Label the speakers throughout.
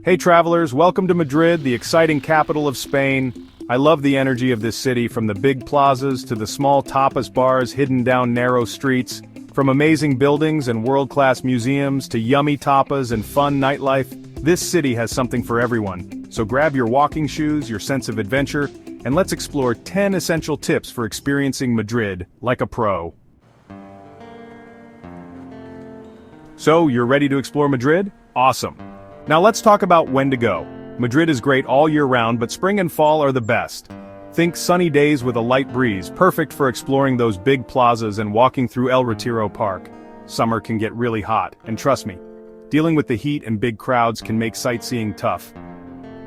Speaker 1: Hey travelers, welcome to Madrid, the exciting capital of Spain. I love the energy of this city, from the big plazas to the small tapas bars hidden down narrow streets, from amazing buildings and world-class museums to yummy tapas and fun nightlife. This city has something for everyone. So grab your walking shoes, your sense of adventure, and let's explore 10 essential tips for experiencing Madrid like a pro. So, you're ready to explore Madrid? Awesome. Now let's talk about when to go. Madrid is great all year round, but spring and fall are the best. Think sunny days with a light breeze, perfect for exploring those big plazas and walking through El Retiro Park. Summer can get really hot, and trust me, dealing with the heat and big crowds can make sightseeing tough.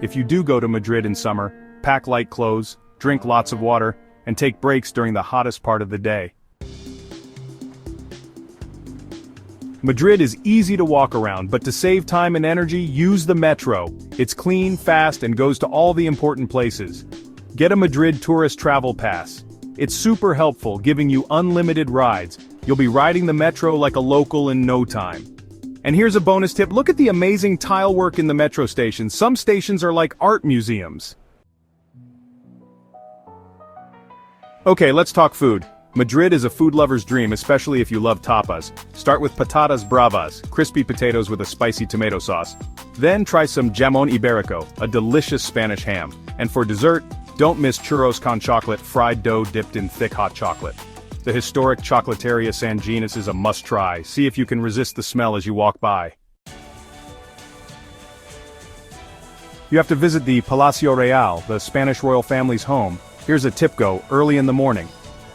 Speaker 1: If you do go to Madrid in summer, pack light clothes, drink lots of water, and take breaks during the hottest part of the day. Madrid is easy to walk around, but to save time and energy, use the metro. It's clean, fast, and goes to all the important places. Get a Madrid tourist travel pass. It's super helpful, giving you unlimited rides. You'll be riding the metro like a local in no time. And here's a bonus tip: look at the amazing tile work in the metro stations. Some stations are like art museums. Okay, let's talk food. Madrid is a food lover's dream, especially if you love tapas. Start with patatas bravas, crispy potatoes with a spicy tomato sauce. Then try some jamón ibérico, a delicious Spanish ham. And for dessert, don't miss churros con chocolate, fried dough dipped in thick hot chocolate. The historic Chocolateria San Ginés is a must-try. See if you can resist the smell as you walk by. You have to visit the Palacio Real, the Spanish royal family's home. Here's a tip: go early in the morning.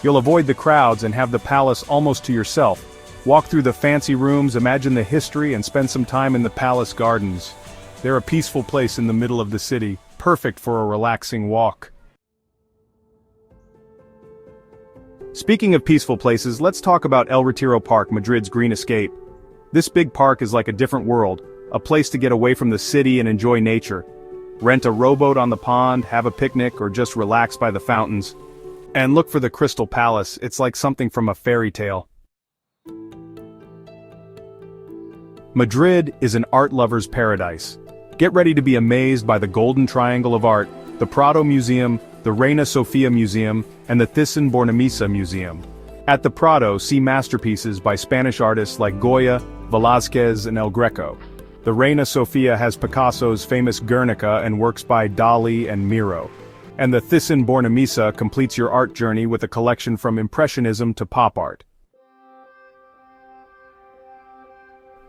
Speaker 1: You'll avoid the crowds and have the palace almost to yourself. Walk through the fancy rooms, imagine the history, and spend some time in the palace gardens. They're a peaceful place in the middle of the city, perfect for a relaxing walk. Speaking of peaceful places, let's talk about El Retiro Park, Madrid's green escape. This big park is like a different world, a place to get away from the city and enjoy nature. Rent a rowboat on the pond, have a picnic, or just relax by the fountains. And look for the Crystal Palace. It's like something from a fairy tale. Madrid is an art lover's paradise. Get ready to be amazed by the Golden Triangle of Art, the Prado Museum, the Reina Sofia Museum, and the Thyssen-Bornemisza Museum. At the Prado, see masterpieces by Spanish artists like Goya, Velázquez, and El Greco. The Reina Sofia has Picasso's famous Guernica and works by Dali and Miro. And the Thyssen-Bornemisza completes your art journey with a collection from Impressionism to pop art.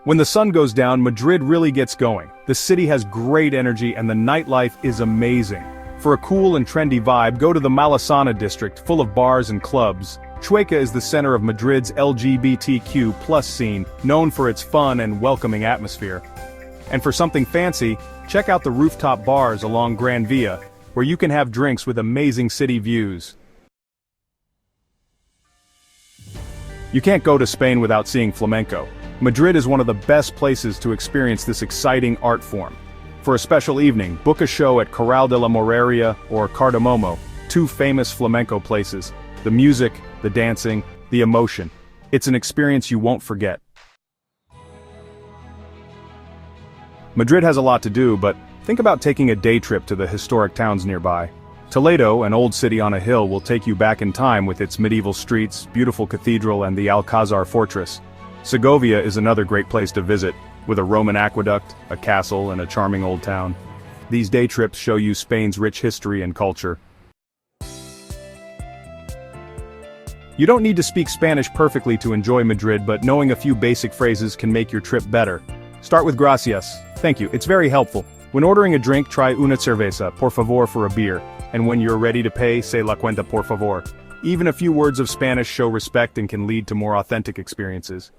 Speaker 1: When the sun goes down, Madrid really gets going. The city has great energy and the nightlife is amazing. For a cool and trendy vibe, go to the Malesana district, full of bars and clubs. Chueca is the center of Madrid's LGBTQ+ scene, known for its fun and welcoming atmosphere. And for something fancy, check out the rooftop bars along Gran Via, where you can have drinks with amazing city views. You can't go to Spain without seeing flamenco. Madrid is one of the best places to experience this exciting art form. For a special evening, book a show at Corral de la Moreria or Cardamomo, two famous flamenco places. The music, the dancing, the emotion. It's an experience you won't forget. Madrid has a lot to do, but think about taking a day trip to the historic towns nearby. Toledo, an old city on a hill, will take you back in time with its medieval streets, beautiful cathedral, and the Alcázar fortress. Segovia is another great place to visit, with a Roman aqueduct, a castle, and a charming old town. These day trips show you Spain's rich history and culture. You don't need to speak Spanish perfectly to enjoy Madrid, but knowing a few basic phrases can make your trip better. Start with gracias. Thank you. It's very helpful. When ordering a drink, try una cerveza, por favor, for a beer. And when you're ready to pay, say la cuenta, por favor. Even a few words of Spanish show respect and can lead to more authentic experiences.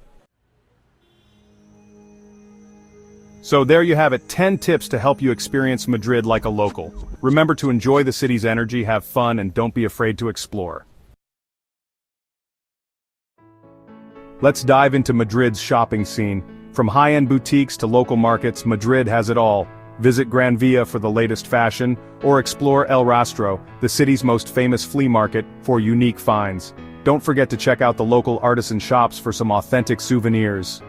Speaker 1: So there you have it, 10 tips to help you experience Madrid like a local. Remember to enjoy the city's energy, have fun, and don't be afraid to explore. Let's dive into Madrid's shopping scene. From high-end boutiques to local markets, Madrid has it all. Visit Gran Via for the latest fashion, or explore El Rastro, the city's most famous flea market, for unique finds. Don't forget to check out the local artisan shops for some authentic souvenirs.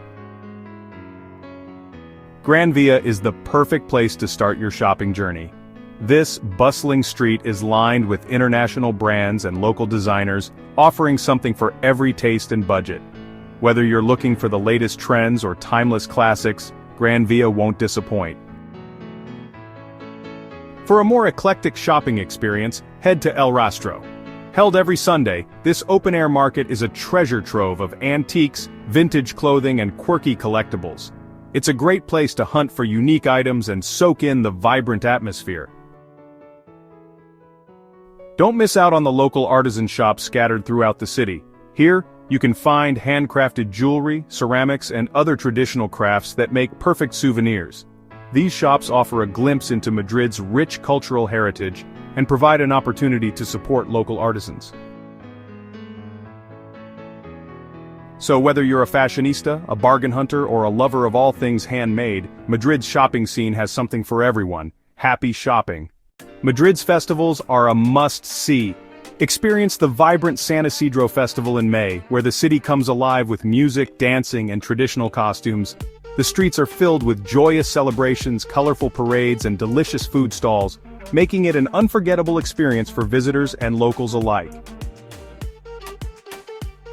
Speaker 1: Gran Via is the perfect place to start your shopping journey. This bustling street is lined with international brands and local designers, offering something for every taste and budget. Whether you're looking for the latest trends or timeless classics, Gran Via won't disappoint. For a more eclectic shopping experience, head to El Rastro. Held every Sunday, this open-air market is a treasure trove of antiques, vintage clothing and quirky collectibles. It's a great place to hunt for unique items and soak in the vibrant atmosphere. Don't miss out on the local artisan shops scattered throughout the city. Here, you can find handcrafted jewelry, ceramics and other traditional crafts that make perfect souvenirs. These shops offer a glimpse into Madrid's rich cultural heritage and provide an opportunity to support local artisans. So whether you're a fashionista, a bargain hunter, or a lover of all things handmade, Madrid's shopping scene has something for everyone. Happy shopping. Madrid's festivals are a must-see. Experience the vibrant San Isidro Festival in May, where the city comes alive with music, dancing, and traditional costumes. The streets are filled with joyous celebrations, colorful parades, and delicious food stalls, making it an unforgettable experience for visitors and locals alike.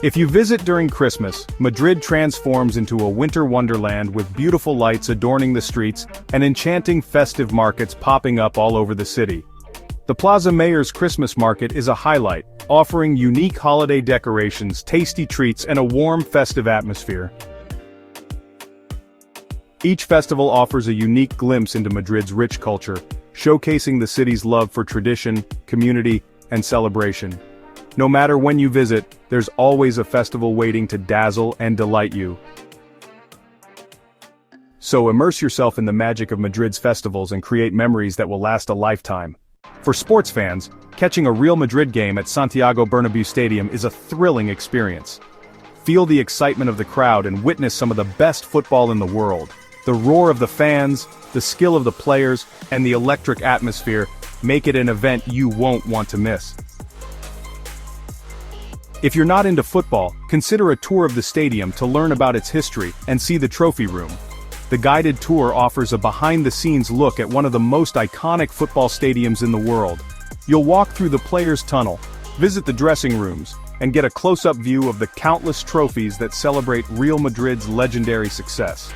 Speaker 1: If you visit during Christmas, Madrid transforms into a winter wonderland with beautiful lights adorning the streets and enchanting festive markets popping up all over the city. The Plaza Mayor's Christmas market is a highlight, offering unique holiday decorations, tasty treats, and a warm festive atmosphere. Each festival offers a unique glimpse into Madrid's rich culture, showcasing the city's love for tradition, community, and celebration. No matter when you visit, there's always a festival waiting to dazzle and delight you. So immerse yourself in the magic of Madrid's festivals and create memories that will last a lifetime. For sports fans, catching a Real Madrid game at Santiago Bernabéu Stadium is a thrilling experience. Feel the excitement of the crowd and witness some of the best football in the world. The roar of the fans, the skill of the players, and the electric atmosphere make it an event you won't want to miss. If you're not into football, consider a tour of the stadium to learn about its history and see the trophy room. The guided tour offers a behind-the-scenes look at one of the most iconic football stadiums in the world. You'll walk through the players' tunnel, visit the dressing rooms, and get a close-up view of the countless trophies that celebrate Real Madrid's legendary success.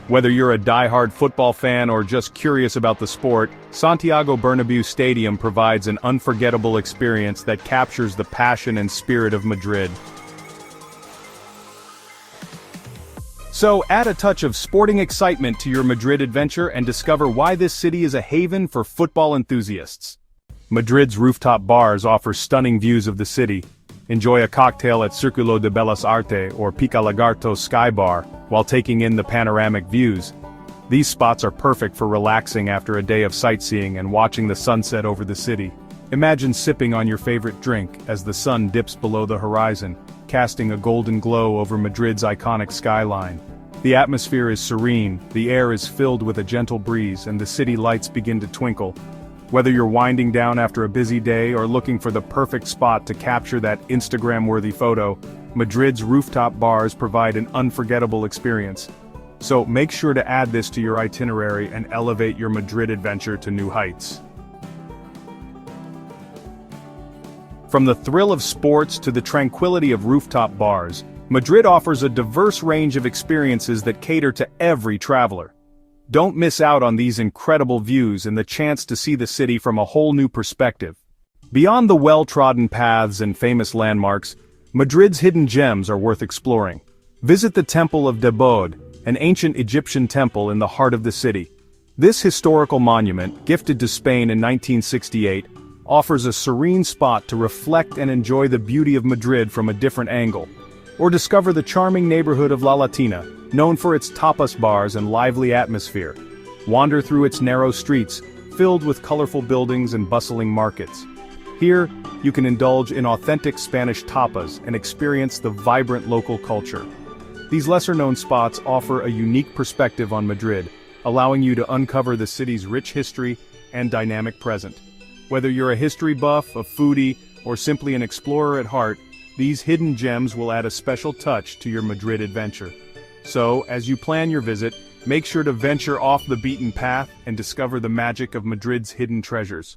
Speaker 1: Whether you're a die-hard football fan or just curious about the sport, Santiago Bernabéu Stadium provides an unforgettable experience that captures the passion and spirit of Madrid. So add a touch of sporting excitement to your Madrid adventure and discover why this city is a haven for football enthusiasts. Madrid's rooftop bars offer stunning views of the city. Enjoy a cocktail at Círculo de Bellas Artes or Pica Lagarto Sky Bar while taking in the panoramic views. These spots are perfect for relaxing after a day of sightseeing and watching the sunset over the city. Imagine sipping on your favorite drink as the sun dips below the horizon, casting a golden glow over Madrid's iconic skyline. The atmosphere is serene, the air is filled with a gentle breeze, and the city lights begin to twinkle. Whether you're winding down after a busy day or looking for the perfect spot to capture that Instagram-worthy photo, Madrid's rooftop bars provide an unforgettable experience. So make sure to add this to your itinerary and elevate your Madrid adventure to new heights. From the thrill of sports to the tranquility of rooftop bars, Madrid offers a diverse range of experiences that cater to every traveler. Don't miss out on these incredible views and the chance to see the city from a whole new perspective. Beyond the well-trodden paths and famous landmarks, Madrid's hidden gems are worth exploring. Visit the Temple of Debod, an ancient Egyptian temple in the heart of the city. This historical monument, gifted to Spain in 1968, offers a serene spot to reflect and enjoy the beauty of Madrid from a different angle. Or discover the charming neighborhood of La Latina, known for its tapas bars and lively atmosphere. Wander through its narrow streets, filled with colorful buildings and bustling markets. Here, you can indulge in authentic Spanish tapas and experience the vibrant local culture. These lesser-known spots offer a unique perspective on Madrid, allowing you to uncover the city's rich history and dynamic present. Whether you're a history buff, a foodie, or simply an explorer at heart, these hidden gems will add a special touch to your Madrid adventure. So, as you plan your visit, make sure to venture off the beaten path and discover the magic of Madrid's hidden treasures.